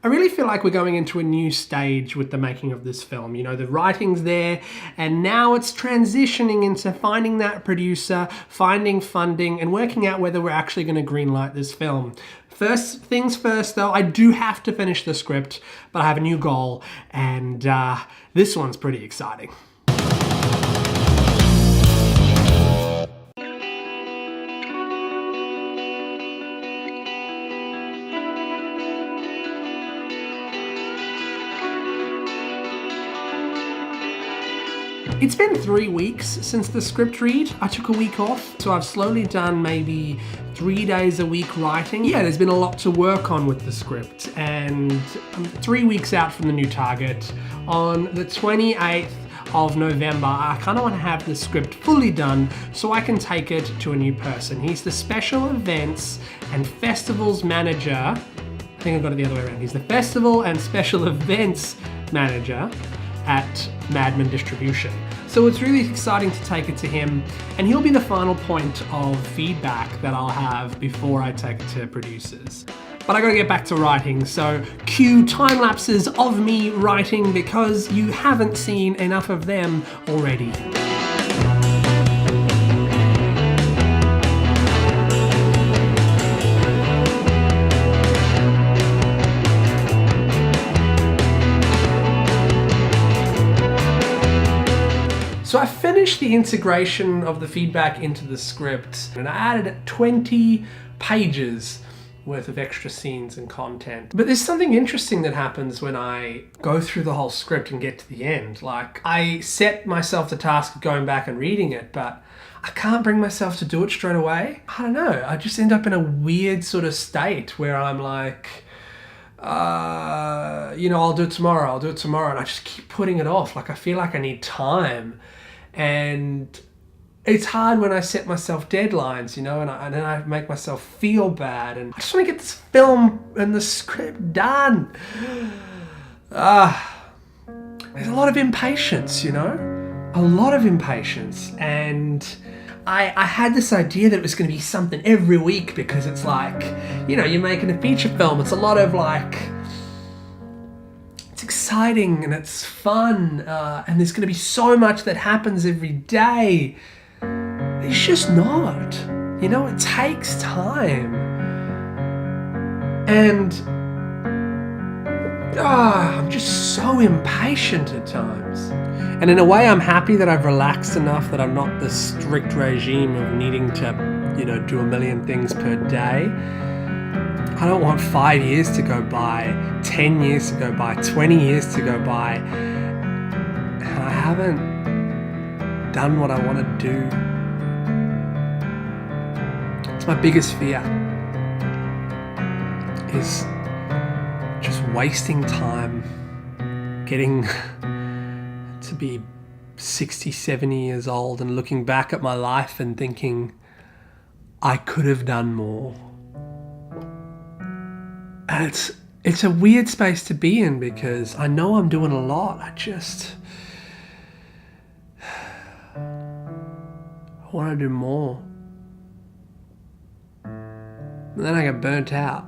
I really feel like we're going into a new stage with the making of this film. You know, the writing's there, and now it's transitioning into finding that producer, finding funding, and working out whether we're actually going to greenlight this film. First things first, though, I do have to finish the script, but I have a new goal, and this one's pretty exciting. It's been 3 weeks since the script read. I took a week off, so I've slowly done maybe 3 days a week writing. Yeah, there's been a lot to work on with the script, and I'm 3 weeks out from the new target. On the 28th of November, I kind of want to have the script fully done so I can take it to a new person. He's the special events and festivals manager. I think I got it the other way around. He's the festival and special events manager at Madman Distribution. So it's really exciting to take it to him, and he'll be the final point of feedback that I'll have before I take it to producers. But I gotta get back to writing, so cue time lapses of me writing because you haven't seen enough of them already. So I finished the integration of the feedback into the script, and I added 20 pages worth of extra scenes and content. But there's something interesting that happens when I go through the whole script and get to the end. Like, I set myself the task of going back and reading it, but I can't bring myself to do it straight away. I don't know, I just end up in a weird sort of state where I'm like, I'll do it tomorrow, and I just keep putting it off. Like, I feel like I need time. And it's hard when I set myself deadlines, and then I make myself feel bad, and I just want to get this film and the script done. There's a lot of impatience, a lot of impatience, and I had this idea that it was going to be something every week because it's like, you're making a feature film. It's a lot of it's exciting and it's fun, and there's going to be so much that happens every day. It's just not. It takes time. And I'm just so impatient at times. And in a way, I'm happy that I've relaxed enough that I'm not the strict regime of needing to, do a million things per day. I don't want 5 years to go by, 10 years to go by, 20 years to go by, and I haven't done what I want to do. It's my biggest fear, is just wasting time, getting to be 60, 70 years old and looking back at my life and thinking, I could have done more. And it's a weird space to be in because I know I'm doing a lot. I want to do more. And then I get burnt out.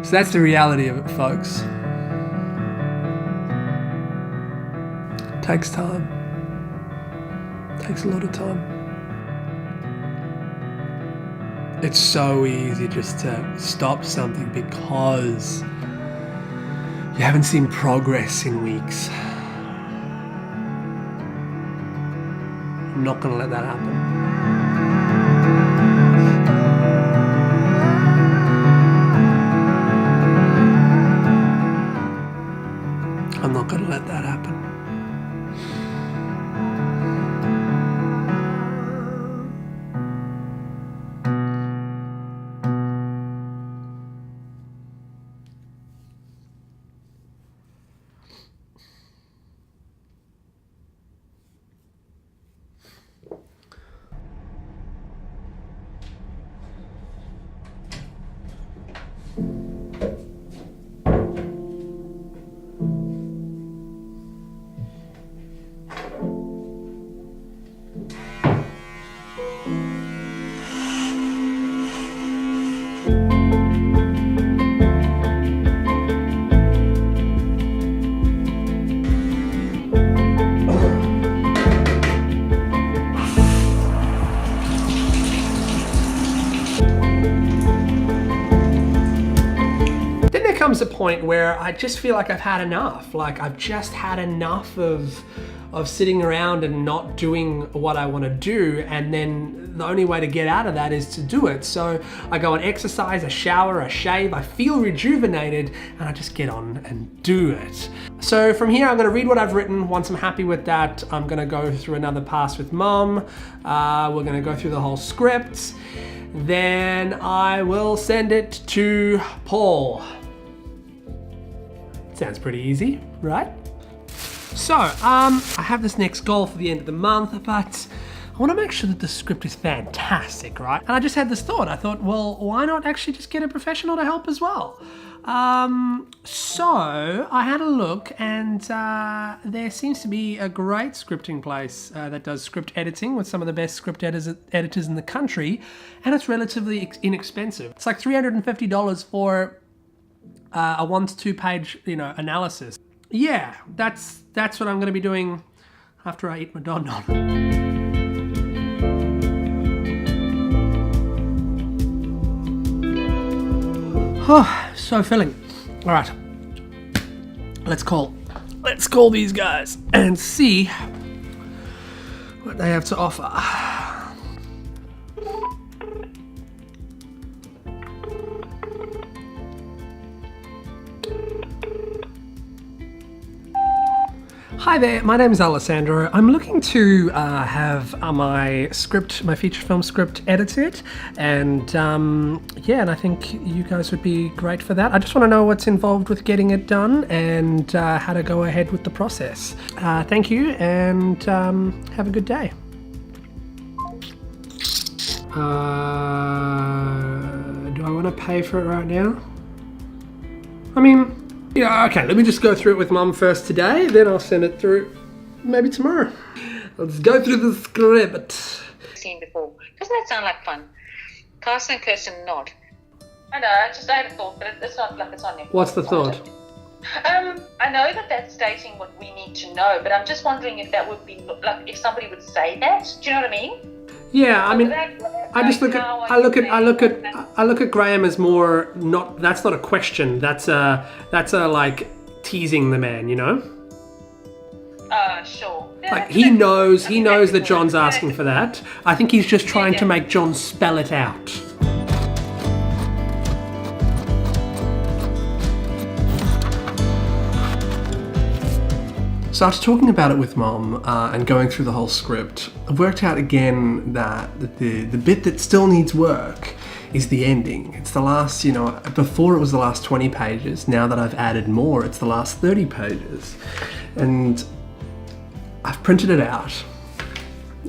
So that's the reality of it, folks. Takes time. Takes a lot of time. It's so easy just to stop something because you haven't seen progress in weeks. I'm not gonna let that happen. I'm not gonna let that happen. comes a point where I just feel like I've had enough. Like I've just had enough of sitting around and not doing what I want to do, and then the only way to get out of that is to do it. So I go and exercise, I shower, I shave, I feel rejuvenated, and I just get on and do it. So from here, I'm going to read what I've written. Once I'm happy with that, I'm going to go through another pass with Mum. We're going to go through the whole script. Then I will send it to Paul. Sounds pretty easy, right? So, I have this next goal for the end of the month, but I want to make sure that the script is fantastic, right? And I just had this thought. I thought, well, why not actually just get a professional to help as well? So I had a look, and there seems to be a great scripting place that does script editing with some of the best script editors in the country, and it's relatively inexpensive. It's like $350 for a 1 to 2 page, analysis. Yeah, that's what I'm going to be doing after I eat my don don. Oh, so filling. All right, let's call these guys and see what they have to offer. Hi there, my name is Alessandro. I'm looking to have my feature film script edited, and and I think you guys would be great for that. I just want to know what's involved with getting it done and how to go ahead with the process. Thank you, and have a good day. Do I want to pay for it right now? I mean, yeah, okay, let me just go through it with Mum first today, then I'll send it through maybe tomorrow. Let's go through the script. Seen before. Doesn't that sound like fun? Carson and Kirsten nod. I know, I had a thought, but it's not like it's on there. What's the thought? I know that that's stating what we need to know, but I'm just wondering if that would be, like, if somebody would say that. Do you know what I mean? Yeah, I mean, I look at Graham as more not. That's not a question. That's a like teasing the man, Sure. Like he knows that John's asking for that. I think he's just trying to make John spell it out. So after talking about it with Mum and going through the whole script, I've worked out again that the bit that still needs work is the ending. It's the last, before it was the last 20 pages. Now that I've added more, it's the last 30 pages. And I've printed it out.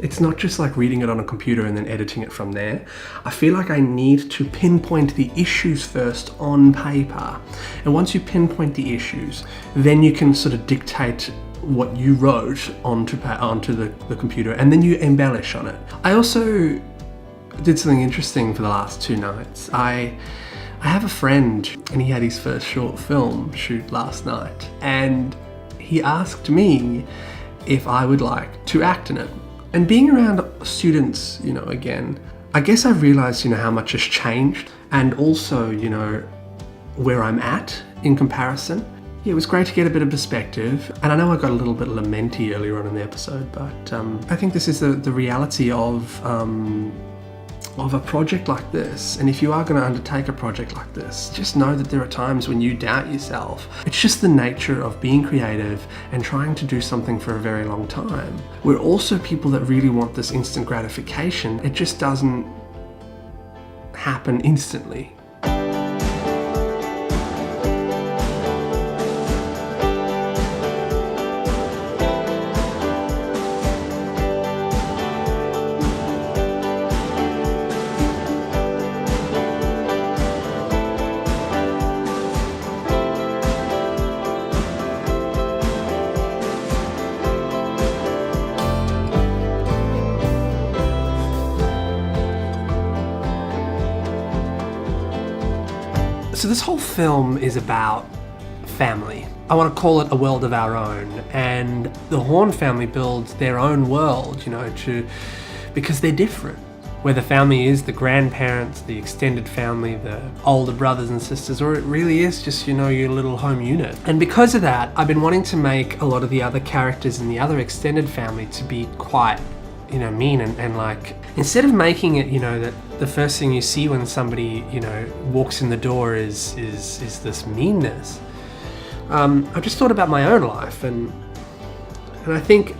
It's not just like reading it on a computer and then editing it from there. I feel like I need to pinpoint the issues first on paper. And once you pinpoint the issues, then you can sort of dictate what you wrote onto the computer, and then you embellish on it. I also did something interesting for the last 2 nights. I have a friend, and he had his first short film shoot last night, and he asked me if I would like to act in it. And being around students, again, I guess I've realized, how much has changed, and also, where I'm at in comparison. Yeah, it was great to get a bit of perspective, and I know I got a little bit lamenty earlier on in the episode, but I think this is the reality of a project like this. And if you are going to undertake a project like this, just know that there are times when you doubt yourself. It's just the nature of being creative and trying to do something for a very long time. We're also people that really want this instant gratification. It just doesn't happen instantly. So this whole film is about family. I want to call it a world of our own, and the Horn family builds their own world, because they're different. where the family is the grandparents, the extended family, the older brothers and sisters, or it really is just, you know, your little home unit. And because of that, I've been wanting to make a lot of the other characters in the other extended family to be quite, you know, mean and like, instead of making it, you know, that the first thing you see when somebody, you know, walks in the door is this meanness. I just thought about my own life, and I think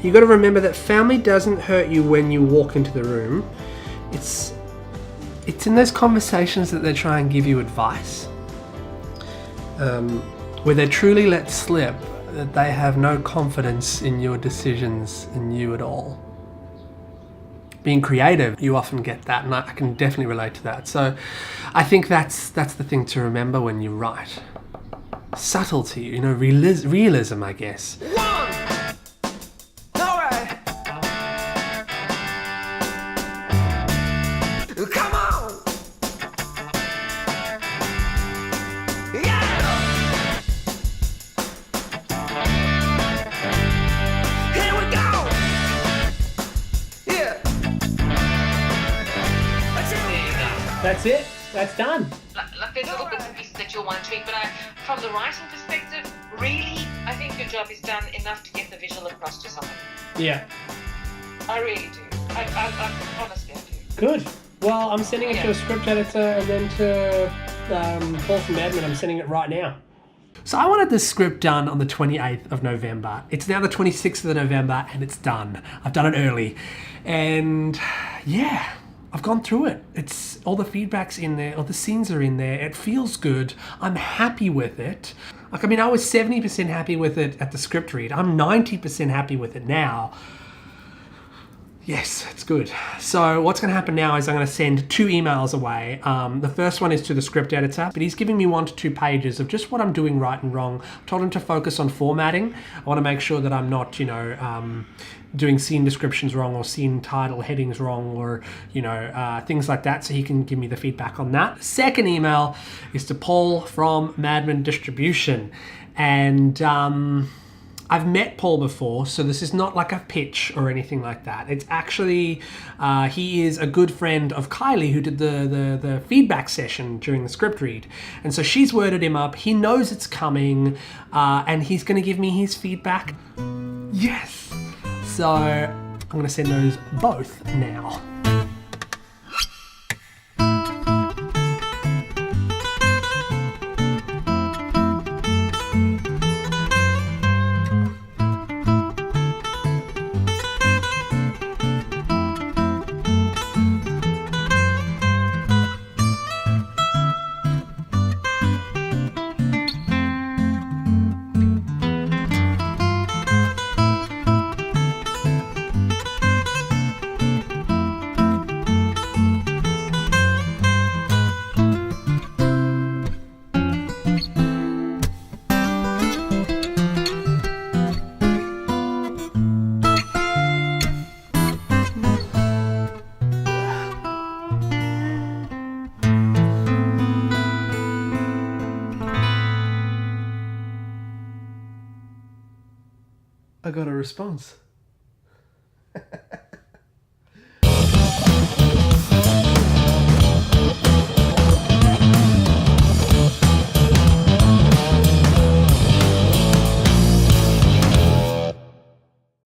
you got to remember that family doesn't hurt you when you walk into the room. It's in those conversations that they try and give you advice, where they truly let slip that they have no confidence in your decisions and you at all. Being creative, you often get that, and I can definitely relate to that. So I think that's the thing to remember when you write. Subtlety, you know, realism, I guess. Come on! Yeah! Here we go! Yeah! That's it. That's done. Like there's little bits and pieces that you'll want to tweak, but from the writing perspective, really, I think your job is done enough to get the visual across to someone. Yeah. I really do. I honestly, I do. Good. Well, I'm sending it to a script editor and then to Paul from Admin. I'm sending it right now. So I wanted this script done on the 28th of November. It's now the 26th of November and it's done. I've done it early. And yeah, I've gone through it. It's all the feedback's in there, all the scenes are in there. It feels good. I'm happy with it. Like, I mean, I was 70% happy with it at the script read. I'm 90% happy with it now. Yes, it's good. So what's going to happen now is I'm going to send 2 emails away. The first one is to the script editor, but he's giving me 1 to 2 pages of just what I'm doing right and wrong. I told him to focus on formatting. I want to make sure that I'm not, you know, doing scene descriptions wrong or scene title headings wrong, or, you know, things like that, so he can give me the feedback on that. Second email is to Paul from Madman Distribution. And I've met Paul before, so this is not like a pitch or anything like that. It's actually, he is a good friend of Kylie, who did the feedback session during the script read. And so she's worded him up. He knows it's coming, and he's going to give me his feedback. Yes! So I'm going to send those both now. I got a response.